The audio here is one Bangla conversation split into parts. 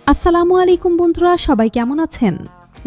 আসসালামু আলাইকুম বন্ধুরা, সবাই কেমন আছেন?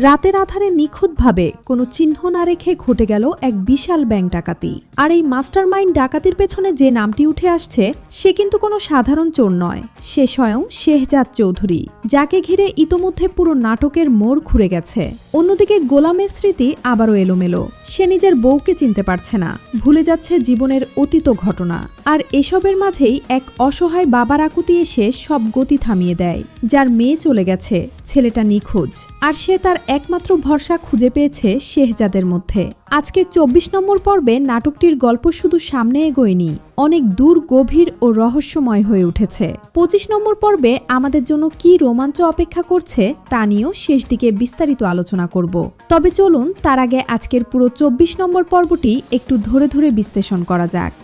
রাতের আধারে নিখুঁতভাবে কোনো চিহ্ন না রেখে ঘটে গেল এক বিশাল ব্যাংক ডাকাতি। আর এই মাস্টারমাইন্ড ডাকাতির পেছনে যে নামটি উঠে আসছে সে কিন্তু কোনো সাধারণ চোর নয়, সে স্বয়ং শেহজাদ চৌধুরী, যাকে ঘিরে ইতোমধ্যে পুরো নাটকের মোড় ঘুরে গেছে। অন্যদিকে গোলামের স্মৃতি আবারও এলোমেলো। সে নিজের বউকে চিনতে পারছে না, ভুলে যাচ্ছে জীবনের অতীত ঘটনা। আর এসবের মাঝেই এক অসহায় বাবার আকুতি এসে সব গতি থামিয়ে দেয়। যার মেয়ে চলে গেছে, ছেলেটা নিখোঁজ, আর সে তার একমাত্র ভরসা খুঁজে পেয়েছে শেহজাদের মধ্যে। আজকে ২৪ নম্বর পর্বে নাটকটির গল্প শুধু সামনে এগোয়নি, অনেক দূর, গভীর ও রহস্যময় হয়ে উঠেছে। ২৫ নম্বর পর্বে আমাদের জন্য কি রোমাঞ্চ অপেক্ষা করছে তা নিয়েও শেষ দিকে বিস্তারিত আলোচনা করব। তবে চলুন তার আগে আজকের পুরো ২৪ নম্বর পর্বটি একটু ধরে ধরে বিশ্লেষণ করা যাক।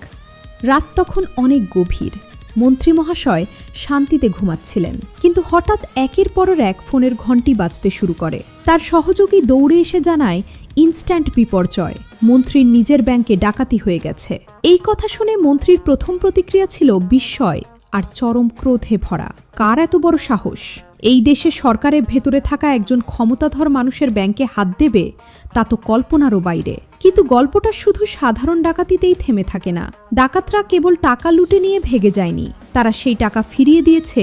রাত তখন অনেক গভীর। মন্ত্রী মহাশয় শান্তিতে ঘুমাচ্ছিলেন, কিন্তু হঠাৎ একের পর এক ফোনের ঘণ্টি বাজতে শুরু করে। তার সহযোগী দৌড়ে এসে জানায় ইনস্ট্যান্ট বিপর্যয়, মন্ত্রীর নিজের ব্যাংকে ডাকাতি হয়ে গেছে। এই কথা শুনে মন্ত্রীর প্রথম প্রতিক্রিয়া ছিল বিস্ময় আর চরম ক্রোধে ভরা। কার এত বড় সাহস? এই দেশে সরকারের ভেতরে থাকা একজন ক্ষমতাধর মানুষের ব্যাংকে হাত দেবে, তা তো কল্পনারও বাইরে। কিন্তু গল্পটা শুধু সাধারণ ডাকাতিতেই থেমে থাকে না। ডাকাতরা কেবল টাকা লুটে নিয়ে ভেগে যায়নি, তারা সেই টাকা ফিরিয়ে দিয়েছে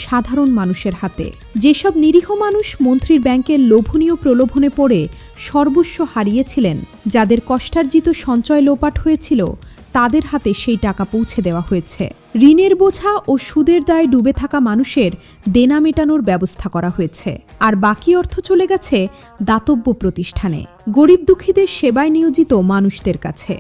সাধারণ মানুষের হাতে। যেসব নিরীহ মানুষ মন্ত্রীর ব্যাংকের লোভনীয় প্রলোভনে পড়ে সর্বস্ব হারিয়েছিলেন, যাদের কষ্টার্জিত সঞ্চয় লোপাট হয়েছিল, তাদের হাতে সেই টাকা পৌঁছে দেওয়া হয়েছে। ঋণের বোঝা ও সুদের দায়ে ডুবে থাকা মানুষের দেনা মেটানোর ব্যবস্থা করা হয়েছে, আর বাকি অর্থ চলে গেছে দাতব্য প্রতিষ্ঠানে, গরিব দুঃখীদের সেবায় নিয়োজিত মানুষদের কাছে।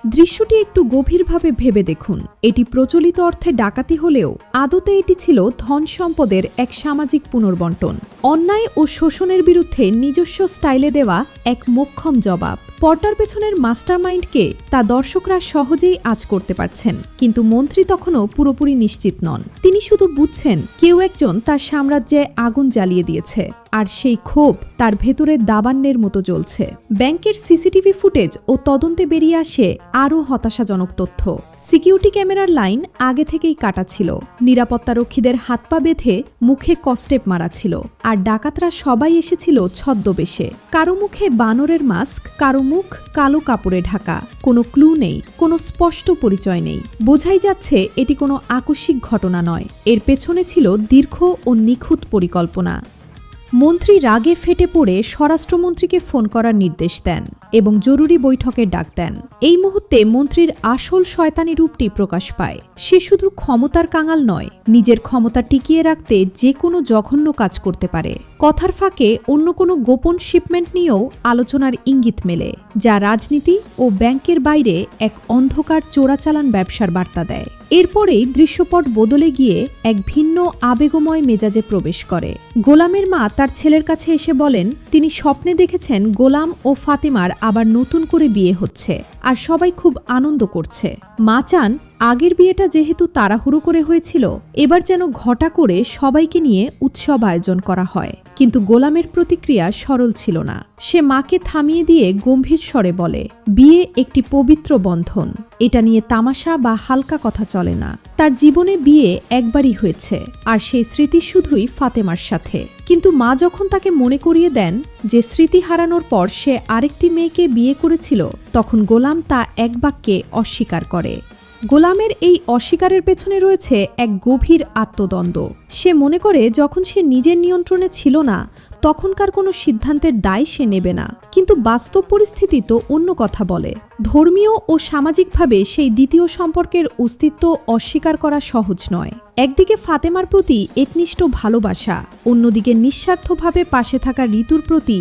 দৃশ্যটি একটু গভীরভাবে ভেবে দেখুন। এটি প্রচলিত অর্থে ডাকাতি হলেও আদতে এটি ছিল ধন সম্পদের এক সামাজিক পুনর্বণ্টন, অন্যায় ও শোষণের বিরুদ্ধে নিজস্ব স্টাইলে দেওয়া এক মোক্ষম জবাব। পর্দার পেছনের মাস্টারমাইন্ডকে তা দর্শকরা সহজেই আঁচ করতে পারছেন, কিন্তু মন্ত্রী তখনও পুরোপুরি নিশ্চিত নন। তিনি শুধু বুঝছেন কেউ একজন তার সাম্রাজ্যে আগুন জ্বালিয়ে দিয়েছে, আর সেই ক্ষোভ তার ভেতরে দাবান্নের মতো জ্বলছে। ব্যাংকের সিসিটিভি ফুটেজ ও তদন্তে বেরিয়ে আসে আরও হতাশাজনক তথ্য। সিকিউরিটি ক্যামেরার লাইন আগে থেকেই কাটা ছিল, নিরাপত্তারক্ষীদের হাত পা বেঁধে মুখে কস্টেপ মারা ছিল, আর ডাকাতরা সবাই এসেছিল ছদ্মবেশে। কারো মুখে বানরের মাস্ক, কারো মুখ কালো কাপড়ে ঢাকা। কোনো ক্লু নেই, কোনো স্পষ্ট পরিচয় নেই। বোঝাই যাচ্ছে এটি কোনো আকস্মিক ঘটনা নয়, এর পেছনে ছিল দীর্ঘ ও নিখুঁত পরিকল্পনা। মন্ত্রী রাগে ফেটে পড়ে স্বরাষ্ট্রমন্ত্রীকে ফোন করার নির্দেশ দেন এবং জরুরি বৈঠকের ডাক দেন। এই মুহূর্তে মন্ত্রীর আসল শয়তানি রূপটি প্রকাশ পায়। সে শুধু ক্ষমতার কাঙাল নয়, নিজের ক্ষমতা টিকিয়ে রাখতে যে কোনো জঘন্য কাজ করতে পারে। কথার ফাঁকে অন্য কোনো গোপন শিপমেন্ট নিয়েও আলোচনার ইঙ্গিত মেলে, যা রাজনীতি ও ব্যাংকের বাইরে এক অন্ধকার চোরাচালান ব্যবসার বার্তা দেয়। এরপরেই দৃশ্যপট বদলে গিয়ে এক ভিন্ন আবেগময় মেজাজে প্রবেশ করে। গোলামের মা তার ছেলের কাছে এসে বলেন তিনি স্বপ্নে দেখেছেন গোলাম ও ফাতেমার আবার নতুন করে বিয়ে হচ্ছে, আর সবাই খুব আনন্দ করছে। মা চান আগের বিয়েটা যেহেতু তাড়াহুড়ো করে হয়েছিল, এবার যেন ঘটা করে সবাইকে নিয়ে উৎসব আয়োজন করা হয়। কিন্তু গোলামের প্রতিক্রিয়া সরল ছিল না। সে মাকে থামিয়ে দিয়ে গম্ভীর স্বরে বলে, বিয়ে একটি পবিত্র বন্ধন, এটা নিয়ে তামাশা বা হালকা কথা চলে না। তার জীবনে বিয়ে একবারই হয়েছে, আর সেই স্মৃতি শুধুই ফাতেমার সাথে। কিন্তু মা যখন তাকে মনে করিয়ে দেন যে স্মৃতি হারানোর পর সে আরেকটি মেয়েকে বিয়ে করেছিল, তখন গোলাম তা এক বাক্যে অস্বীকার করে। গোলামের এই অস্বীকারের পেছনে রয়েছে এক গভীর আত্মদ্বন্দ্ব। সে মনে করে যখন সে নিজের নিয়ন্ত্রণে ছিল না, তখনকার কোনো সিদ্ধান্তের দায় সে নেবে না। কিন্তু বাস্তব পরিস্থিতি তো অন্য কথা বলে। ধর্মীয় ও সামাজিকভাবে সেই দ্বিতীয় সম্পর্কের অস্তিত্ব অস্বীকার করা সহজ নয়। একদিকে ফাতেমার প্রতি একনিষ্ঠ ভালোবাসা, অন্যদিকে নিঃস্বার্থভাবে পাশে থাকা ঋতুর প্রতি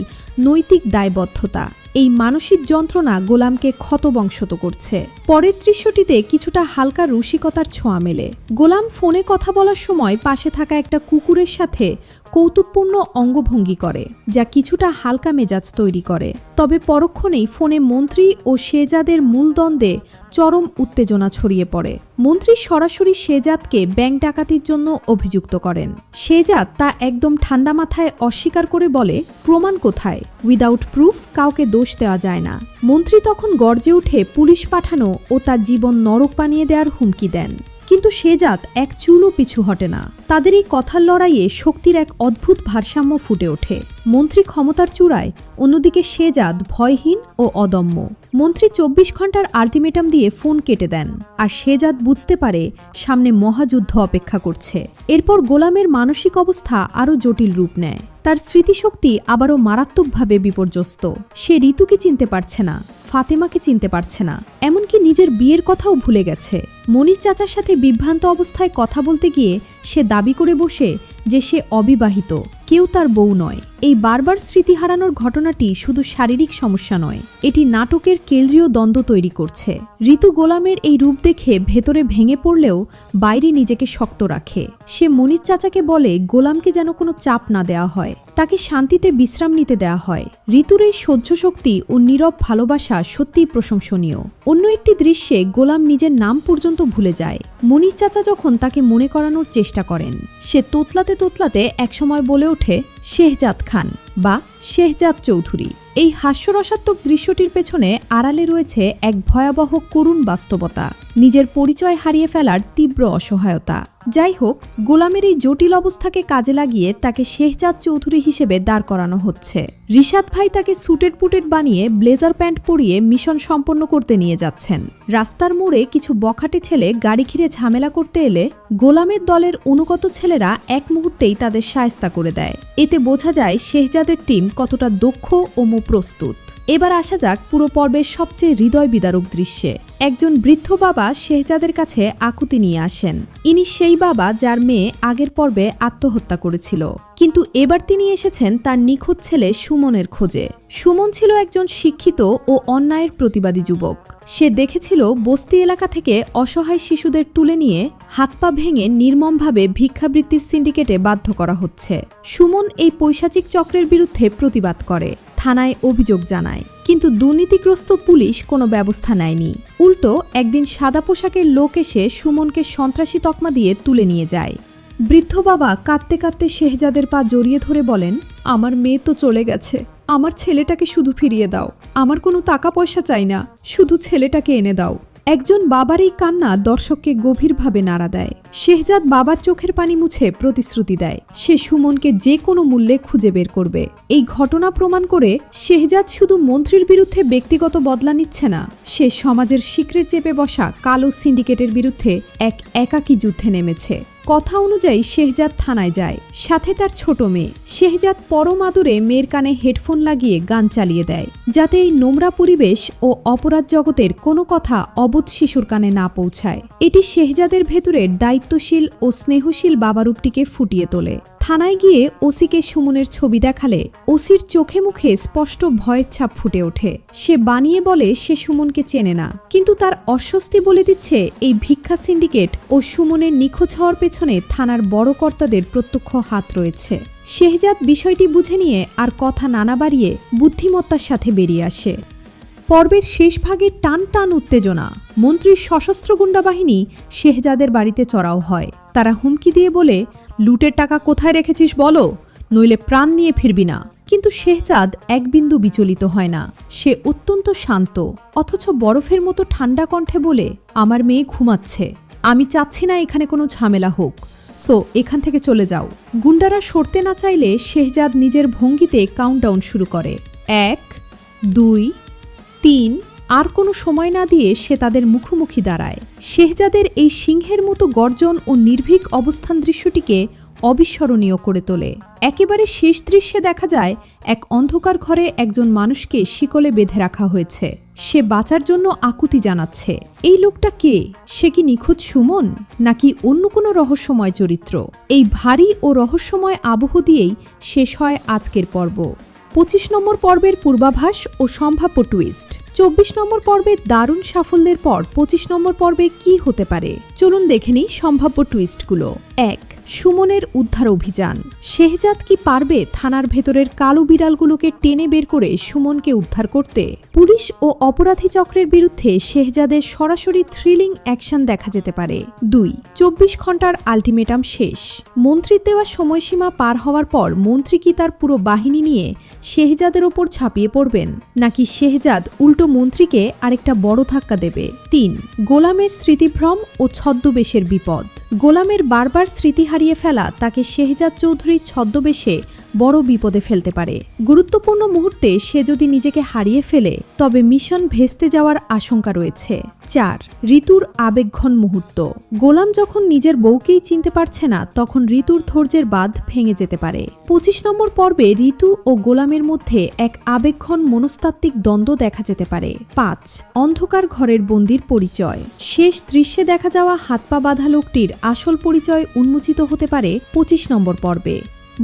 নৈতিক দায়বদ্ধতা। এই মানসিক যন্ত্রণা গোলামকে ক্ষতবংশত করছে। পরের দৃশ্যটিতে কিছুটা হালকা রসিকতার ছোঁয়া মেলে। গোলাম ফোনে কথা বলার সময় পাশে থাকা একটা কুকুরের সাথে কৌতুকপূর্ণ অঙ্গভঙ্গি করে, যা কিছুটা হালকা মেজাজ তৈরি করে। তবে পরক্ষণেই ফোনে মন্ত্রী ও শেহজাদের মূল দ্বন্দ্বে চরম উত্তেজনা ছড়িয়ে পড়ে। মন্ত্রী সরাসরি শেহজাদকে ব্যাংক ডাকাতির জন্য অভিযুক্ত করেন। শেহজাদ তা একদম ঠান্ডা মাথায় অস্বীকার করে বলে, প্রমাণ কোথায়? উইদাউট প্রুফ কাউকে দোষ দেওয়া যায় না। মন্ত্রী তখন গর্জে উঠে পুলিশ পাঠানো ও তার জীবন নরক বানিয়ে দেওয়ার হুমকি দেন। কিন্তু কিন্তু শেহজাদ এক চুলও পিছু হটে না। তাদের এই কথার লড়াইয়ে শক্তির এক অদ্ভুত ভারসাম্য ফুটে ওঠে। মন্ত্রী ক্ষমতার চূড়ায়, অন্যদিকে শেহজাদ ভয়হীন ও অদম্য। মন্ত্রী 24 ঘন্টার আলটিমেটাম দিয়ে ফোন কেটে দেন, আর শেহজাদ বুঝতে পারে সামনে মহাযুদ্ধ অপেক্ষা করছে। এরপর গোলামের মানসিক অবস্থা আরও জটিল রূপ নেয়। তার স্মৃতিশক্তি আবারও মারাত্মকভাবে বিপর্যস্ত। সে ঋতুকে চিনতে পারছে না, ফাতেমাকে চিনতে পারছে না, এমনকি নিজের বিয়ের কথাও ভুলে গেছে। মনির চাচার সাথে বিভ্রান্ত অবস্থায় কথা বলতে গিয়ে সে দাবি করে বসে যে সে অবিবাহিত, কেউ তার বউ নয়। এই বারবার স্মৃতি হারানোর ঘটনাটি শুধু শারীরিক সমস্যা নয়, এটি নাটকের কেন্দ্রীয় দ্বন্দ্ব তৈরি করছে। ঋতু গোলামের এই রূপ দেখে ভেতরে ভেঙে পড়লেও বাইরে নিজেকে শক্ত রাখে। সে মনির চাচাকে বলে গোলামকে যেন কোনো চাপ না দেওয়া হয়, তাকে শান্তিতে বিশ্রাম নিতে দেওয়া হয়। ঋতুর এই সহ্য শক্তি ও নীরব ভালোবাসা সত্যিই প্রশংসনীয়। অন্য একটি দৃশ্যে গোলাম নিজের নাম পর্যন্ত ভুলে যায়। মনির চাচা যখন তাকে মনে করানোর চেষ্টা করেন, সে তোতলাতে তোতলাতে একসময় বলে ওঠে শেহজাদ খান বা শেহজাদ চৌধুরী। এই হাস্যরসাত্মক দৃশ্যটির পেছনে আড়ালে রয়েছে এক ভয়াবহ করুণ বাস্তবতা, নিজের পরিচয় হারিয়ে ফেলার তীব্র অসহায়তা। যাই হোক, গোলামের এই জটিল অবস্থাকে কাজে লাগিয়ে তাকে শেহজাদ চৌধুরী হিসেবে দাঁড় করানো হচ্ছে। রিশাদ ভাই তাকে সুটেড পুটেড বানিয়ে ব্লেজার প্যান্ট পরিয়ে মিশন সম্পন্ন করতে নিয়ে যাচ্ছেন। রাস্তার মোড়ে কিছু বখাটে ছেলে গাড়ি ঘিরে ঝামেলা করতে এলে গোলামের দলের অনুগত ছেলেরা এক মুহূর্তেই তাদের শায়েস্তা করে দেয়। এতে বোঝা যায় শেহজাদের টিম কতটা দক্ষ ও প্রস্তুত। এবার আসা যাক পুরো পর্বের সবচেয়ে হৃদয় বিদারক দৃশ্যে। একজন বৃদ্ধ বাবা শেহজাদের কাছে আকুতি নিয়ে আসেন। ইনি সেই বাবা যার মেয়ে আগের পর্বে আত্মহত্যা করেছিল, কিন্তু এবার তিনি এসেছেন তার নিখোঁজ ছেলে সুমনের খোঁজে। সুমন ছিল একজন শিক্ষিত ও অন্যায়ের প্রতিবাদী যুবক। সে দেখেছিল বস্তি এলাকা থেকে অসহায় শিশুদের তুলে নিয়ে হাত পা ভেঙে নির্মমভাবে ভিক্ষাবৃত্তির সিন্ডিকেটে বাধ্য করা হচ্ছে। সুমন এই পৈশাচিক চক্রের বিরুদ্ধে প্রতিবাদ করে, থানায় অভিযোগ জানায়, কিন্তু দুর্নীতিগ্রস্ত পুলিশ কোনো ব্যবস্থা নেয়নি। উল্টো একদিন সাদা পোশাকের লোক এসে সুমনকে সন্ত্রাসী তকমা দিয়ে তুলে নিয়ে যায়। বৃদ্ধ বাবা কাঁদতে কাঁদতে শেহজাদের পা জড়িয়ে ধরে বলেন, আমার মেয়ে তো চলে গেছে, আমার ছেলেটাকে শুধু ফিরিয়ে দাও। আমার কোনো টাকা পয়সা চাই না, শুধু ছেলেটাকে এনে দাও। একজন বাবার এই কান্না দর্শককে গভীরভাবে নাড়া দেয়। শেহজাদ বাবার চোখের পানি মুছে প্রতিশ্রুতি দেয় সে সুমনকে যে কোনো মূল্যে খুঁজে বের করবে। এই ঘটনা প্রমাণ করে শেহজাদ শুধু মন্ত্রীর বিরুদ্ধে ব্যক্তিগত বদলা নিচ্ছে না, সে সমাজের শিকড়ে চেপে বসা কালো সিন্ডিকেটের বিরুদ্ধে এক একাকী যুদ্ধে নেমেছে। কথা অনুযায়ী শেহজাদ থানায় যায়, সাথে তার ছোট মেয়ে। শেহজাদ পরম আদরে মেয়ের কানে হেডফোন লাগিয়ে গান চালিয়ে দেয়, যাতে এই নোংরা পরিবেশ ও অপরাধ জগতের কোনো কথা অবোধ শিশুর কানে না পৌঁছায়। এটি শেহজাদের ভেতরের দায়িত্বশীল ও স্নেহশীল বাবারূপটিকে ফুটিয়ে তোলে। থানায় গিয়ে ওসিকে সুমনের ছবি দেখালে ওসির চোখে মুখে স্পষ্ট ভয়ের ছাপ ফুটে ওঠে। সে বানিয়ে বলে সে সুমনকে চেনে না, কিন্তু তার অস্বস্তি বলে দিচ্ছে এই ভিক্ষা সিন্ডিকেট ও সুমনের নিখোঁজ হওয়ার পেছনে থানার বড় কর্তাদের প্রত্যক্ষ হাত রয়েছে। শেহজাদ বিষয়টি বুঝে নিয়ে আর কথা না বাড়িয়ে বুদ্ধিমত্তার সাথে বেরিয়ে আসে। পর্বের শেষ ভাগে টান টান উত্তেজনা। মন্ত্রীর সশস্ত্র গুন্ডা বাহিনী শেহজাদের বাড়িতে চড়াও হয়। তারা হুমকি দিয়ে বলে, লুটের টাকা কোথায় রেখেছিস বলো, নইলে প্রাণ নিয়ে ফিরবি না। কিন্তু শেহজাদ এক বিন্দু বিচলিত হয় না। সে অত্যন্ত শান্ত, অথচ বরফের মতো ঠান্ডা কণ্ঠে বলে, আমার মেয়ে ঘুমাচ্ছে, আমি চাচ্ছি না এখানে কোনো ঝামেলা হোক, সো এখান থেকে চলে যাও। গুন্ডারা সরতে না চাইলে শেহজাদ নিজের ভঙ্গিতে কাউন্টডাউন শুরু করে। 1, 2, 3। আর কোনো সময় না দিয়ে সে তাদের মুখোমুখি দাঁড়ায়। শেহজাদের এই সিংহের মতো গর্জন ও নির্ভীক অবস্থান দৃশ্যটিকে অবিস্মরণীয় করে তোলে। একেবারে শেষ দৃশ্যে দেখা যায় এক অন্ধকার ঘরে একজন মানুষকে শিকলে বেঁধে রাখা হয়েছে। সে বাঁচার জন্য আকুতি জানাচ্ছে। এই লোকটা কে? সে কি নিখোঁজ সুমন, নাকি অন্য কোনো রহস্যময় চরিত্র? এই ভারী ও রহস্যময় আবহ দিয়েই শেষ হয় আজকের পর্ব। 25 নম্বর পর্বের পূর্বাভাস ও সম্ভাব্য টুইস্ট। 24 নম্বর পর্বের দারুণ সাফল্যের পর 25 নম্বর পর্বে কি হতে পারে, চলুন দেখে নিই সম্ভাব্য টুইস্টগুলো। 1. সুমনের উদ্ধার অভিযান। শেহজাদ কি পারবে থানার ভেতরের কালো বিড়ালগুলোকে টেনে বের করে সুমনকে উদ্ধার করতে? পুলিশ ও অপরাধী চক্রের বিরুদ্ধে শেহজাদের সরাসরি থ্রিলিং অ্যাকশন দেখা যেতে পারে। ২. ২৪ ঘন্টার আলটিমেটাম শেষ। মন্ত্রীর দেওয়া সময়সীমা পার হওয়ার পর মন্ত্রী কি তার পুরো বাহিনী নিয়ে শেহজাদের ওপর ঝাঁপিয়ে পড়বেন, নাকি শেহজাদ উল্টো মন্ত্রীকে আরেকটা বড় ধাক্কা দেবে? ৩. গোলামের স্মৃতিভ্রম ও ছদ্মবেশের বিপদ। গোলামের বারবার স্মৃতি হারিয়ে ফেলা তাকে শেহজাদ চৌধুরীর ছদ্মবেশে বড় বিপদে ফেলতে পারে। গুরুত্বপূর্ণ মুহূর্তে সে যদি নিজেকে হারিয়ে ফেলে তবে মিশন ভেস্তে যাওয়ার আশঙ্কা রয়েছে। ৪. ঋতুর আবেগঘন মুহূর্ত। গোলাম যখন নিজের বউকেই চিনতে পারছে না তখন ঋতুর ধৈর্যের বাঁধ ভেঙে যেতে পারে। ২৫ নম্বর পর্বে ঋতু ও গোলামের মধ্যে এক আবেগঘন মনস্তাত্ত্বিক দ্বন্দ্ব দেখা যেতে পারে। ৫. অন্ধকার ঘরের বন্দির পরিচয়। শেষ দৃশ্যে দেখা যাওয়া হাত পা বাঁধা লোকটির আসল পরিচয় উন্মোচিত হতে পারে ২৫ নম্বর পর্বে।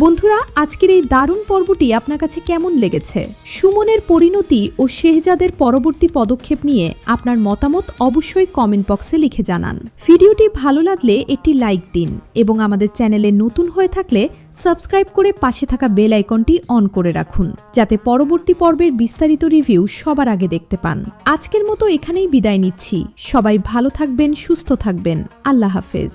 বন্ধুরা, আজকের এই দারুণ পর্বটি আপনার কাছে কেমন লেগেছে? সুমনের পরিণতি ও শেহজাদের পরবর্তী পদক্ষেপ নিয়ে আপনার মতামত অবশ্যই কমেন্ট বক্সে লিখে জানান। ভিডিওটি ভালো লাগলে একটি লাইক দিন এবং আমাদের চ্যানেলে নতুন হয়ে থাকলে সাবস্ক্রাইব করে পাশে থাকা বেল আইকনটি অন করে রাখুন, যাতে পরবর্তী পর্বের বিস্তারিত রিভিউ সবার আগে দেখতে পান। আজকের মতো এখানেই বিদায় নিচ্ছি। সবাই ভালো থাকবেন, সুস্থ থাকবেন। আল্লাহ হাফেজ।